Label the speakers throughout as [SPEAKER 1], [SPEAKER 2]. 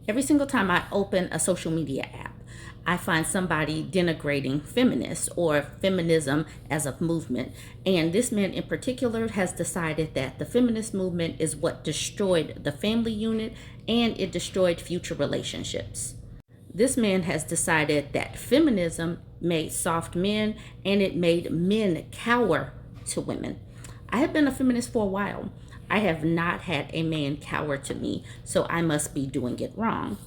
[SPEAKER 1] Every single time I open a social media app, I find somebody denigrating feminists or feminism as a movement. And this man in particular has decided that the feminist movement is what destroyed the family unit and it destroyed future relationships. This man has decided that feminism made soft men and it made men cower to women. I have been a feminist for a while. I have not had a man cower to me, so I must be doing it wrong.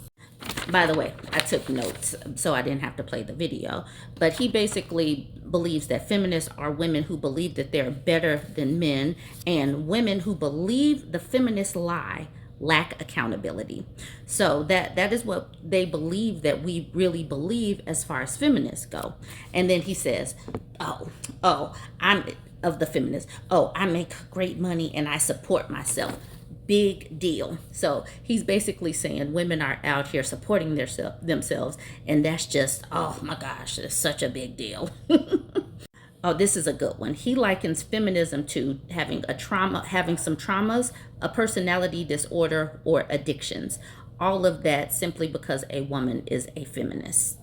[SPEAKER 1] By the way, I took notes so I didn't have to play the video. But he basically believes that feminists are women who believe that they're better than men, and women who believe the feminist lie lack accountability. So that is what they believe that we really believe as far as feminists go. And then he says, I'm of the feminists. Oh, I make great money and I support myself. Big deal. So he's basically saying women are out here supporting themselves, and that's just, oh my gosh, it's such a big deal. Oh, this is a good one. He likens feminism to having some traumas, a personality disorder, or addictions. All of that simply because a woman is a feminist.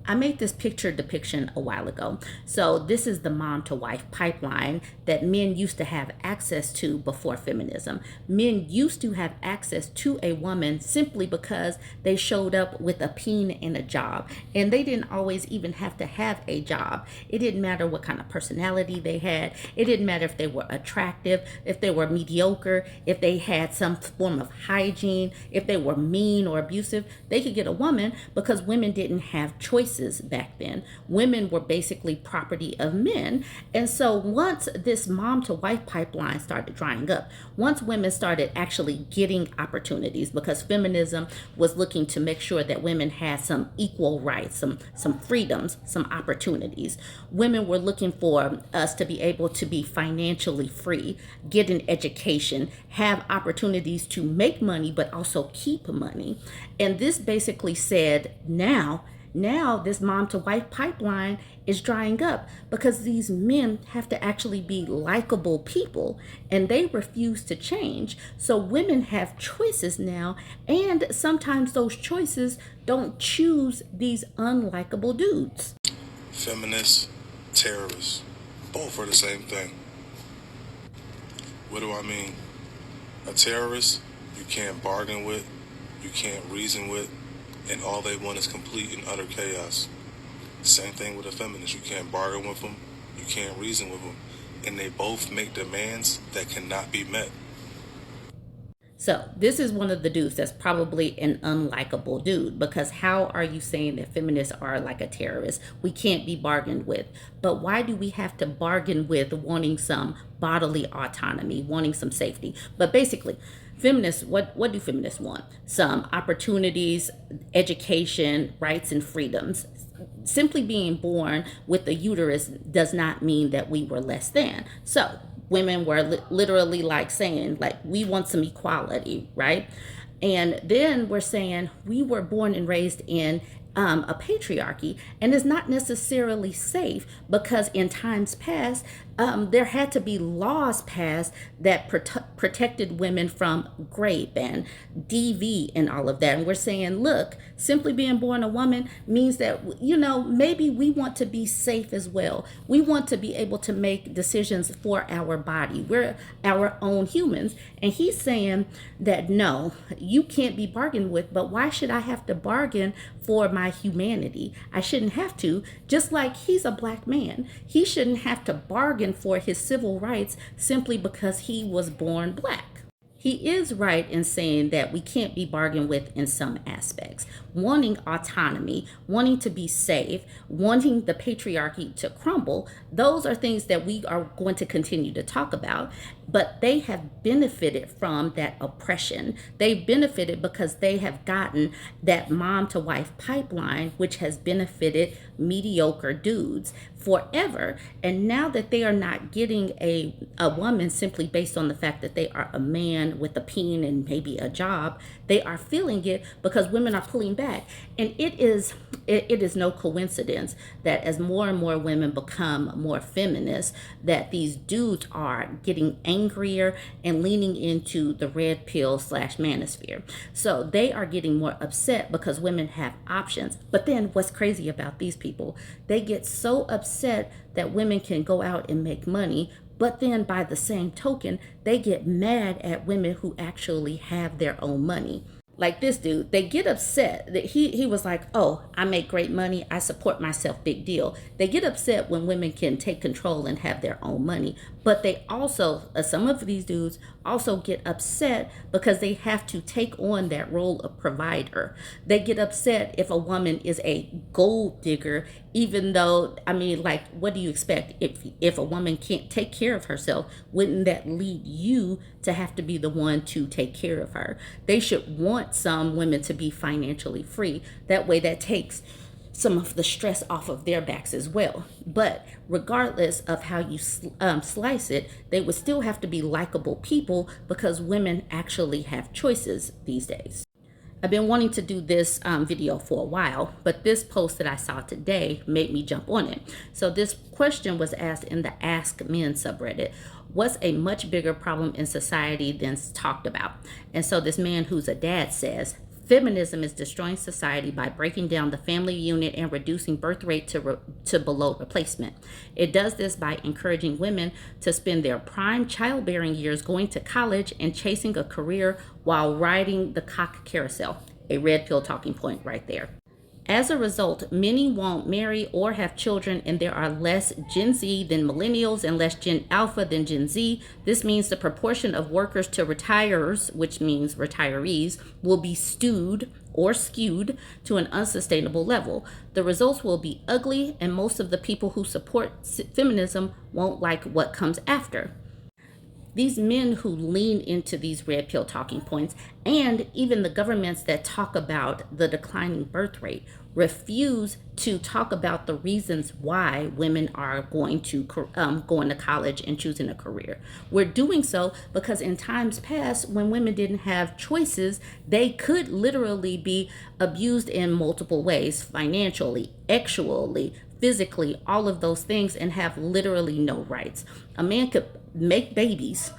[SPEAKER 1] I made this picture depiction a while ago. So this is the mom to wife pipeline that men used to have access to before feminism. Men used to have access to a woman simply because they showed up with a peen and a job. And they didn't always even have to have a job. It didn't matter what kind of personality they had. It didn't matter if they were attractive, if they were mediocre, if they had some form of hygiene, if they were mean or abusive. They could get a woman because women didn't have choices back then. Women were basically property of men. And so once this mom to wife pipeline started drying up, once women started actually getting opportunities, because feminism was looking to make sure that women had some equal rights, some freedoms, some opportunities. Women were looking for us to be able to be financially free, get an education, have opportunities to make money, but also keep money. And this basically said, now this mom to wife pipeline is drying up because these men have to actually be likable people and they refuse to change. So women have choices now, and sometimes those choices don't choose these unlikable dudes.
[SPEAKER 2] Feminists, terrorists, both are the same thing. What do I mean? A terrorist you can't bargain with, you can't reason with, and all they want is complete and utter chaos. Same thing with a feminist. You can't bargain with them, you can't reason with them, and they both make demands that cannot be met.
[SPEAKER 1] So this is one of the dudes that's probably an unlikable dude, because how are you saying that feminists are like a terrorist? We can't be bargained with. But why do we have to bargain with wanting some bodily autonomy, wanting some safety? But basically, feminists, what do feminists want? Some opportunities, education, rights, and freedoms. Simply being born with a uterus does not mean that we were less than. So women were literally like saying, like, we want some equality, right? And then we're saying we were born and raised in a patriarchy, and it's not necessarily safe because in times past, there had to be laws passed that protected women from rape and DV and all of that. And we're saying, look, simply being born a woman means that, maybe we want to be safe as well. We want to be able to make decisions for our body. We're our own humans. And he's saying that, no, you can't be bargained with, but why should I have to bargain for my humanity? I shouldn't have to, just like he's a black man. He shouldn't have to bargain for his civil rights simply because he was born black. He is right in saying that we can't be bargained with in some aspects. Wanting autonomy, wanting to be safe, wanting the patriarchy to crumble, those are things that we are going to continue to talk about, but they have benefited from that oppression. They've benefited because they have gotten that mom to wife pipeline, which has benefited mediocre dudes forever. And now that they are not getting a woman simply based on the fact that they are a man with a peen and maybe a job, they are feeling it because women are pulling back. And it is no coincidence that as more and more women become more feminist, that these dudes are getting angrier and leaning into the red pill slash manosphere. So they are getting more upset because women have options. But then what's crazy about these people, they get so upset that women can go out and make money, but then by the same token, they get mad at women who actually have their own money. Like this dude, they get upset that he was like, oh, I make great money, I support myself, big deal. They get upset when women can take control and have their own money. But they also, some of these dudes also get upset because they have to take on that role of provider. They get upset if a woman is a gold digger, even though, I mean, like, what do you expect? If a woman can't take care of herself, wouldn't that lead you to have to be the one to take care of her? They should want some women to be financially free. That way that takes some of the stress off of their backs as well. But regardless of how you slice it, they would still have to be likable people because women actually have choices these days. I've been wanting to do this video for a while, but this post that I saw today made me jump on it. So this question was asked in the Ask Men subreddit. What's a much bigger problem in society than talked about? And so this man who's a dad says, feminism is destroying society by breaking down the family unit and reducing birth rate to below replacement. It does this by encouraging women to spend their prime childbearing years going to college and chasing a career while riding the cock carousel. A red pill talking point right there. As a result, many won't marry or have children, and there are less Gen Z than millennials and less Gen Alpha than Gen Z. This means the proportion of workers to retires, which means retirees, will be skewed to an unsustainable level. The results will be ugly, and most of the people who support feminism won't like what comes after. These men who lean into these red pill talking points, and even the governments that talk about the declining birth rate, refuse to talk about the reasons why women are going to college and choosing a career. We're doing so because in times past, when women didn't have choices, they could literally be abused in multiple ways, financially, sexually, physically, all of those things, and have literally no rights. A man could make babies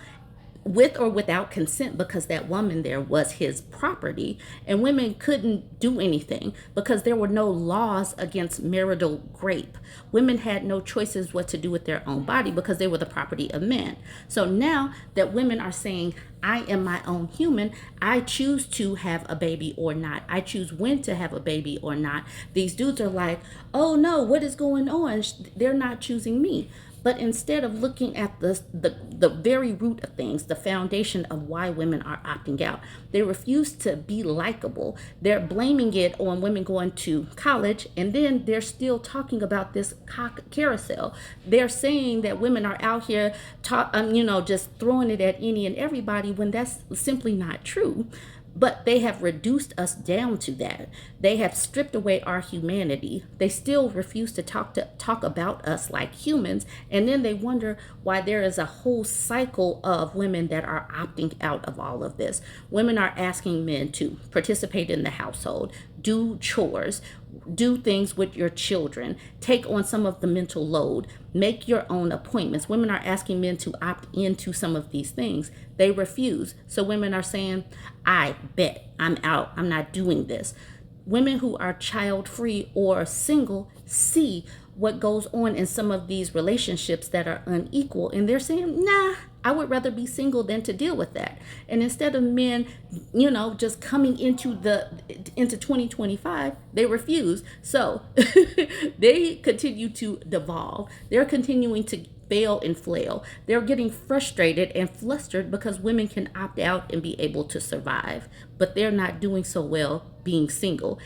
[SPEAKER 1] with or without consent because that woman there was his property, and women couldn't do anything because there were no laws against marital rape. Women had no choices what to do with their own body because they were the property of men. So now that women are saying, I am my own human, I choose to have a baby or not, I choose when to have a baby or not, these dudes are like, oh no, what is going on? They're not choosing me. But instead of looking at the very root of things, the foundation of why women are opting out, they refuse to be likable. They're blaming it on women going to college, and then they're still talking about this cock carousel. They're saying that women are out here, just throwing it at any and everybody when that's simply not true. But they have reduced us down to that. They have stripped away our humanity. They still refuse to talk about us like humans. And then they wonder why there is a whole cycle of women that are opting out of all of this. Women are asking men to participate in the household, do chores, do things with your children, take on some of the mental load, make your own appointments. Women are asking men to opt into some of these things. They refuse. So women are saying, I bet, I'm out, I'm not doing this. Women who are child free or single see what goes on in some of these relationships that are unequal, and they're saying, nah, I would rather be single than to deal with that. And instead of men, just coming into 2025, they refuse. So they continue to devolve. They're continuing to fail and flail. They're getting frustrated and flustered because women can opt out and be able to survive, but they're not doing so well being single.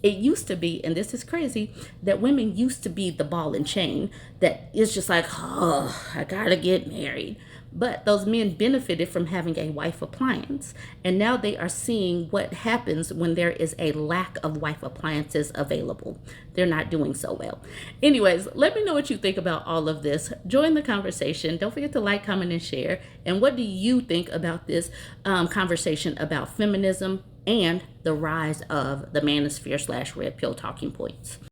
[SPEAKER 1] It used to be, and this is crazy, that women used to be the ball and chain that is just like, oh, I gotta get married. But those men benefited from having a wife appliance. And now they are seeing what happens when there is a lack of wife appliances available. They're not doing so well. Anyways, let me know what you think about all of this. Join the conversation. Don't forget to like, comment, and share. And what do you think about this conversation about feminism and the rise of the manosphere / red pill talking points?